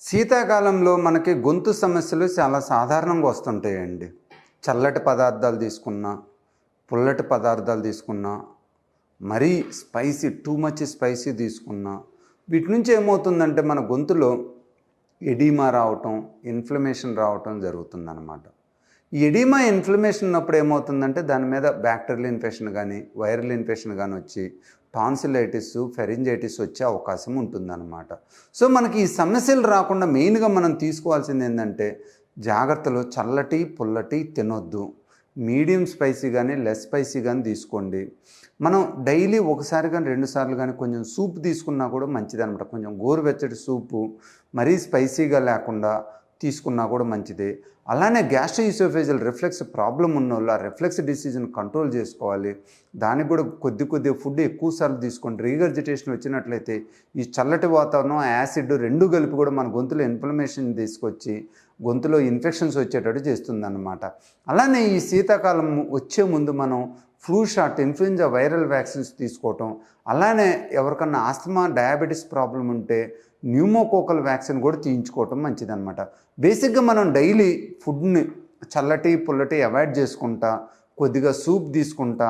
శీతాకాలంలో మనకి గొంతు సమస్యలు చాలా సాధారణంగా వస్తుంటాయండి. చల్లటి పదార్థాలు తీసుకున్నా, పుల్లటి పదార్థాలు తీసుకున్నా, మరీ టూ మచ్ స్పైసీ తీసుకున్నా, వీటి నుంచి ఏమవుతుందంటే మన గొంతులో ఎడిమా రావటం, ఇన్‌ఫ్లమేషన్ రావటం జరుగుతుందనమాట. ఈ ఎడిమా, ఇన్‌ఫ్లమేషన్ ఉన్నప్పుడు ఏమవుతుందంటే దాని మీద బ్యాక్టీరియల్ ఇన్ఫెక్షన్ గానీ, వైరల్ ఇన్ఫెక్షన్ గానీ వచ్చి టాన్సిలైటిస్, ఫెరింజైటిస్ వచ్చే అవకాశం ఉంటుందన్నమాట. సో మనకి ఈ సమస్యలు రాకుండా మెయిన్‌గా మనం తీసుకోవాల్సింది ఏంటంటే జాగ్రత్తలు. చల్లటి, పుల్లటి తినొద్దు. మీడియం స్పైసీ కానీ, లెస్ స్పైసీ కానీ తీసుకోండి. మనం డైలీ ఒకసారి కానీ, 2 సార్లు కానీ కొంచెం సూప్ తీసుకున్నా కూడా మంచిదనమాట. కొంచెం గోరువెచ్చటి సూపు మరీ స్పైసీగా లేకుండా తీసుకున్నా కూడా మంచిదే. అలానే గ్యాస్ట్రోఇసోఫేజియల్ రిఫ్లెక్స్ ప్రాబ్లమ్ ఉన్నోళ్ళు ఆ రిఫ్లెక్స్ డిసీజ్ని కంట్రోల్ చేసుకోవాలి. దానికి కూడా కొద్దిగా ఫుడ్ ఎక్కువ సార్లు తీసుకోండి. రీగర్జిటేషన్ వచ్చినట్లయితే ఈ చల్లటి వాతావరణం, యాసిడ్ రెండు కలిపి కూడా మన గొంతులో ఇన్ఫ్లమేషన్ తీసుకొచ్చి గొంతులో ఇన్ఫెక్షన్స్ వచ్చేటట్టు చేస్తుందన్నమాట. అలానే ఈ శీతాకాలం వచ్చే ముందు మనం flu shot, influenza viral vaccines తీసుకోవటం, అలానే ఎవరికన్నా ఆస్తమా, డయాబెటీస్ ప్రాబ్లం ఉంటే న్యూమోకోకల్ వ్యాక్సిన్ కూడా తీయించుకోవటం మంచిదన్నమాట. బేసిక్గా మనం డైలీ ఫుడ్ని చల్లటి, పుల్లటి అవాయిడ్ చేసుకుంటా, కొద్దిగా సూప్ తీసుకుంటా,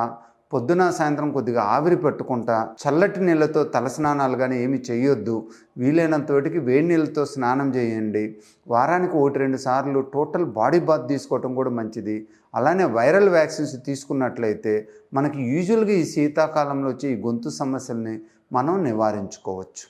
పొద్దున సాయంత్రం కొద్దిగా ఆవిరి పెట్టుకుంటా, చల్లటి నీళ్ళతో తలస్నానాలు కానీ ఏమి చేయొద్దు. వీలైనంతటికి వేడి నీళ్ళతో స్నానం చేయండి. వారానికి 1-2 సార్లు టోటల్ బాడీ బాత్ తీసుకోవటం కూడా మంచిది. అలానే వైరల్ వ్యాక్సిన్స్ తీసుకున్నట్లయితే మనకి యూజువల్గా ఈ శీతాకాలంలో వచ్చే ఈ గొంతు సమస్యల్ని మనం నివారించుకోవచ్చు.